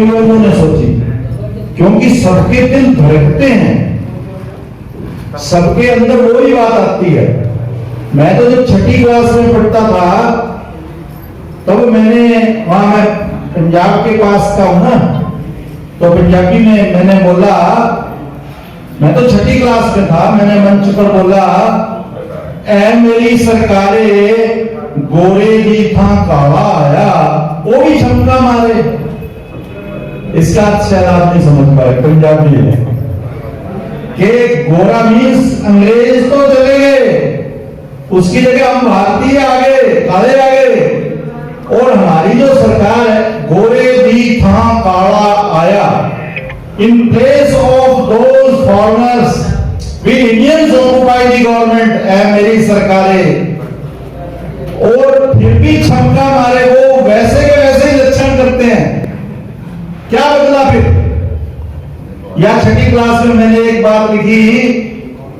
लोगों ने सोची, क्योंकि सबके दिल धड़कते हैं, सबके अंदर वही बात आती है। मैं तो जब छठी क्लास में पढ़ता था तब मैं पंजाब के पास का हूं ना, तो पंजाबी में मैंने बोला, मैं तो छठी क्लास में था, मैंने मंच पर बोला, ऐ मेरी सरकारे गोरे दी था काला आया, वो भी छमका मारे। इसका शायद आप नहीं समझ पाए, पंजाबी है कि गोरा मीन्स अंग्रेज तो चले गए, उसकी जगह हम भारतीय आ गए, काले आ गए, और हमारी जो सरकार है गोरे दी था काला आया। In place of those foreigners we Indians occupy the government, है मेरी सरकारें। और फिर भी छमका मारे, वो वैसे के वैसे ही लक्षण करते हैं। क्या बदला फिर? या छठी क्लास में मैंने एक बात लिखी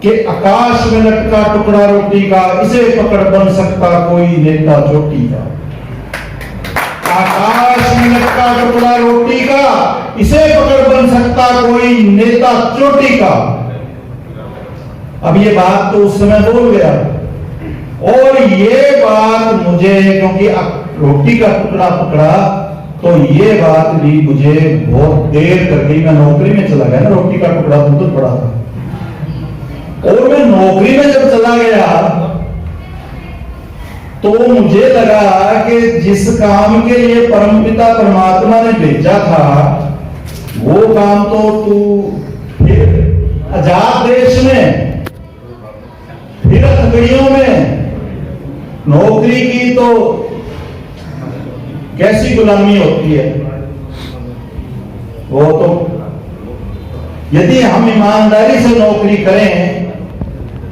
कि आकाश में लटका टुकड़ा रोटी का, इसे पकड़ बन सकता कोई नेता चोटी का। आकाश में लटका टुकड़ा रोटी का, इसे पकड़ बन सकता कोई नेता चोटी का। अब ये बात तो उस समय बोल गया, और ये बात मुझे, क्योंकि रोटी का टुकड़ा पकड़ा, तो ये बात भी मुझे बहुत देर कर गई। मैं नौकरी में चला गया ना, रोटी का टुकड़ा तो पड़ा था, और मैं नौकरी में जब चला गया तो मुझे लगा कि जिस काम के लिए परमपिता परमात्मा ने भेजा था, वो काम तो तू फिर आजाद देश में, फिर हथकड़ियों में नौकरी की तो कैसी गुलामी होती है। वो तो यदि हम ईमानदारी से नौकरी करें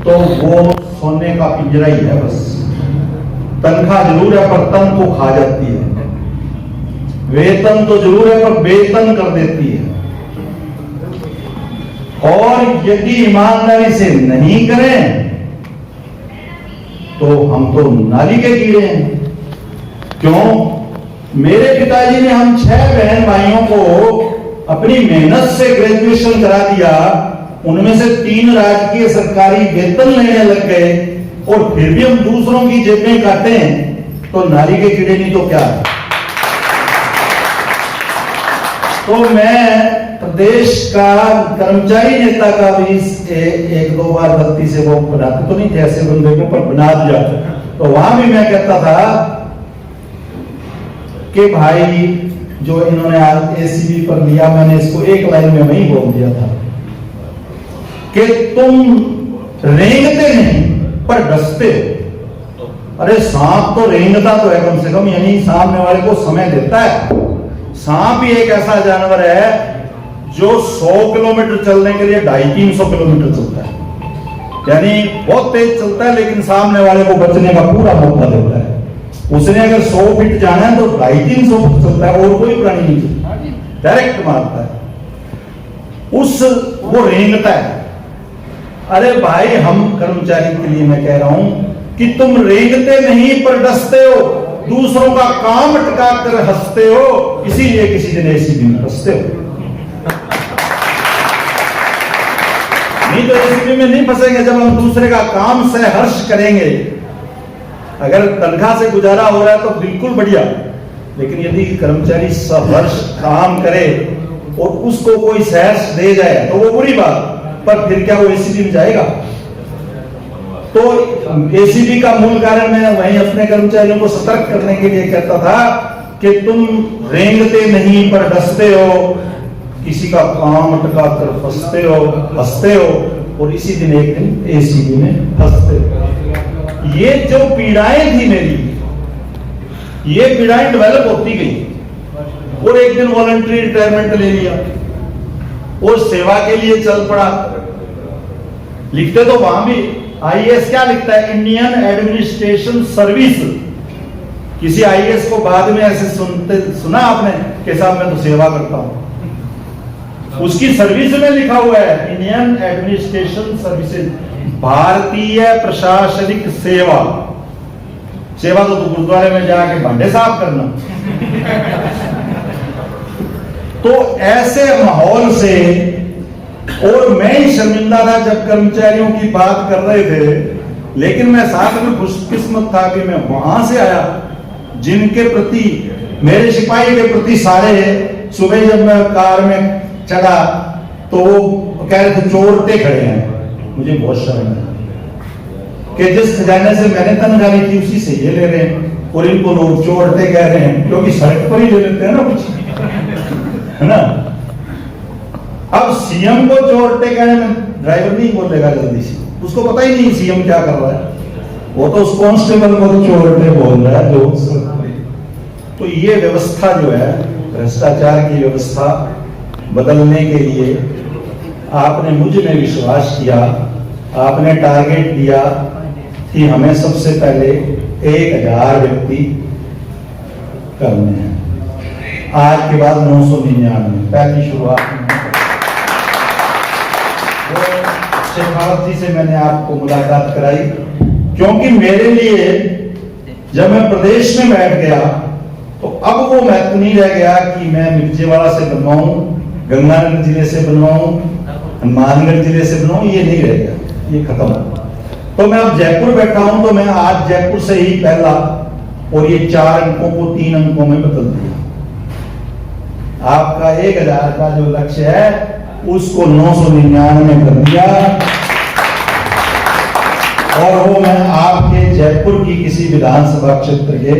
तो वो सोने का पिंजरा ही है बस। तनख्वाह जरूर है पर तन को खा जाती है, वेतन तो जरूर है पर बेतन कर देती है। और यदि ईमानदारी से नहीं करें तो हम तो नाली के कीड़े हैं। क्यों? मेरे पिताजी ने हम 6 बहन भाइयों को अपनी मेहनत से ग्रेजुएशन करा दिया, उनमें से 3 राजकीय सरकारी वेतन लेने लग गए, और फिर भी हम दूसरों की जेबें काटे हैं, तो नाली के कीड़े नहीं तो क्या। तो मैं प्रदेश का कर्मचारी नेता का भी एक दो बार गलती से वो बनाते तो नहीं थे ऐसे बंदे को, पर बना दिया। तो वहां भी मैं कहता था कि भाई जो इन्होंने आज एसीबी पर लिया, मैंने इसको एक लाइन में वही बोल दिया था कि तुम रेंगते नहीं पर डसते हो। अरे सांप तो रेंगता तो है कम से कम, यानी सामने वाले को समय देता है। सांप ही एक ऐसा जानवर है जो 100 किलोमीटर चलने के लिए 250-300 किलोमीटर चलता है, यानी बहुत तेज चलता है, लेकिन सामने वाले को बचने का पूरा मौका देता है। उसने अगर 100 फीट जाना है तो 250-300 फीट चलता है, और कोई प्राणी नहीं चलता, डायरेक्ट मारता है, वो रेंगता है। अरे भाई, हम कर्मचारी के लिए मैं कह रहा हूं कि तुम रेंगते नहीं पर डसते हो, दूसरों का काम अटका कर हंसते हो, इसीलिए किसी दिन एसीबी में फंसते हो। नहीं तो एसीबी में नहीं फंसेंगे जब हम दूसरे का काम से हर्ष करेंगे। अगर तनख्वाह से गुजारा हो रहा है तो बिल्कुल बढ़िया, लेकिन यदि कर्मचारी सहर्ष काम करे और उसको कोई सहर्ष दे जाए तो वो बुरी बात, पर फिर क्या वो एसीबी में जाएगा? तो एसीबी का मूल कारण मैं वहीं अपने कर्मचारियों को सतर्क करने के लिए कहता था कि तुम रेंगते नहीं पर डसते हो, किसी का काम अटका कर फंसते हो, हंसते हो, और इसी दिन एक दिन एसीबी में फंसते हो। ये जो पीड़ाएं थी मेरी, ये पीड़ाएं डेवलप होती गई, और एक दिन वॉलंटरी रिटायरमेंट ले लिया और सेवा के लिए चल पड़ा। लिखते तो वहां भी आईएएस क्या लिखता है? Indian administration service. किसी आईएएस को बाद में ऐसे सुना आपने कि साहब मैं तो सेवा करता हूं? उसकी सर्विस में लिखा हुआ है इंडियन एडमिनिस्ट्रेशन सर्विसेज, भारतीय प्रशासनिक सेवा। सेवा तो गुरुद्वारे में जाके भांडे साफ करना। तो ऐसे माहौल से, और मैं ही शर्मिंदा था जब कर्मचारियों की बात कर रहे थे, लेकिन मैं साथ में खुशकिस्मत था कि मैं वहां से आया जिनके प्रति, मेरे सिपाही के प्रति सारे, सुबह जब मैं कार में चढ़ा तो वो कह रहे थे चोरते खड़े हैं। मुझे बहुत शर्म है कि जिस खजाने से मैंने तनख्वाह ली थी उसी से ये ले रहे हैं, और इनको लोग चोरते कह रहे हैं, क्योंकि सड़क पर ही ले लेते हैं ना कुछ, है ना। अब सीएम को चोरते कहने में ड्राइवर नहीं बोलेगा जल्दी से, उसको पता ही नहीं सीएम क्या कर रहा है, वो तो उस कांस्टेबल को चोरते बोल रहा है जो। तो ये व्यवस्था जो है, भ्रष्टाचार की व्यवस्था बदलने के लिए आपने मुझ में विश्वास किया, आपने टारगेट दिया कि हमें सबसे पहले 1000 व्यक्ति करने हैं। आज के बाद 999 पहली शुरुआत में। शेखावत जी से मैंने आपको मुलाकात कराई, क्योंकि मेरे लिए जब मैं प्रदेश में बैठ गया तो अब वो महत्व नहीं रह गया कि मैं मिर्जेवाड़ा से बनवाऊं, गंगानगर जिले से बनवाऊं, हनुमानगढ़ जिले से बनवाऊं, ये नहीं रह गया, ये खत्म। तो मैं अब जयपुर बैठा हूं, तो मैं आज जयपुर से ही पहला, और ये 4 अंकों को 3 अंकों में बदल दिया। आपका 1000 का जो लक्ष्य है उसको 999 कर दिया, और वो मैं आपके जयपुर की किसी विधानसभा क्षेत्र के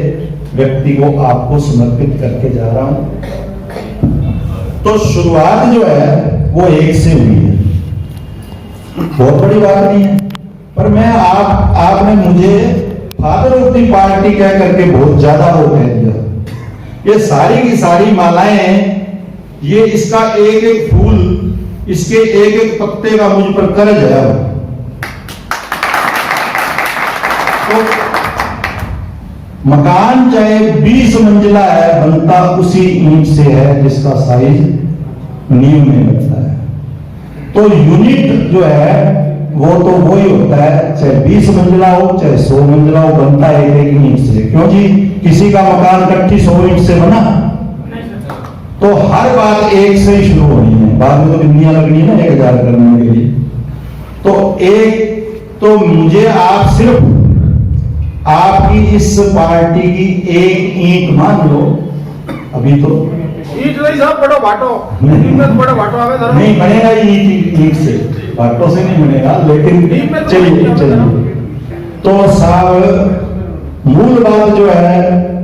व्यक्ति को आपको समर्पित करके जा रहा हूं। तो शुरुआत जो है वो 1 से हुई है, बहुत बड़ी बात नहीं है, पर मैं आपने मुझे फादर ऑफ दी पार्टी कह करके बहुत ज्यादा वो कह दिया। ये सारी की सारी मालाएं, ये इसका एक एक फूल, इसके एक एक पत्ते का मुझ पर कर्ज है। तो मकान चाहे 20 मंजिला है, बनता उसी ईंट से है जिसका साइज नींव में बनता है। तो यूनिट जो है वो तो वही होता है, चाहे 20 मंजिला हो चाहे 100 मंजिला हो, बनता है एक ईंट से। क्यों जी, किसी का मकान कट्ठी 100 ईंट से बना, तो हर बात 1 से ही शुरू होनी है, बाद में तो बिंदियां लगनी है ना 1000 करने के लिए। तो मुझे आप सिर्फ आपकी इस पार्टी की एक ईंट मान लो, अभी तो ईंट नहीं साहब, बड़ो बाटो, बड़ो बाटो आवे धर्म नहीं बनेगा, ईंट से, बाटों से नहीं बनेगा, लेकिन चलिए। तो साहब मूल बात जो है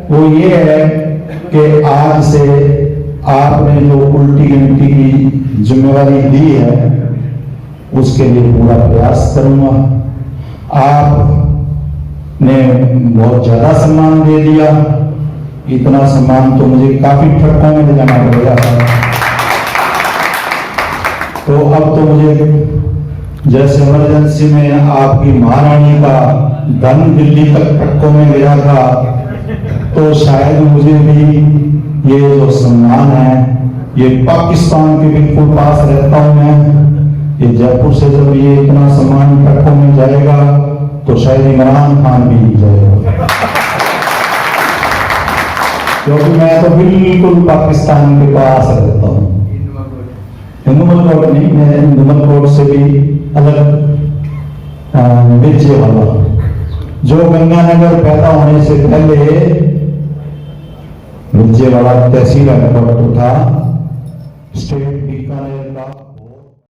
वो ये है कि आज से आपने जो उल्टी गिनती की जिम्मेवारी दी है उसके लिए पूरा प्रयास करूंगा। आपने बहुत ज्यादा सम्मान दे दिया, इतना सम्मान तो मुझे काफी ठट्ठों में ले जाना पड़ेगा था। तो अब तो मुझे जैसे इमरजेंसी में आपकी महारानी का धन दिल्ली तक ट्रकों में गया था, तो शायद मुझे भी ये जो सम्मान है, ये पाकिस्तान के बिल्कुल पास रहता हूं मैं, ये जयपुर से जब ये इतना सम्मान ट्रकों में जाएगा तो शायद इमरान खान भी जाएगा, क्योंकि मैं तो बिल्कुल पाकिस्तान के पास रहता हूं। हिंदुमल कोट नहीं, मैं हिंदुमल कोट से भी अलग विजयवाड़ा, जो गंगानगर पैदा होने से पहले विजयवाड़ा तहसील हेडक्वार्टर था, स्टेट बीकानेर का।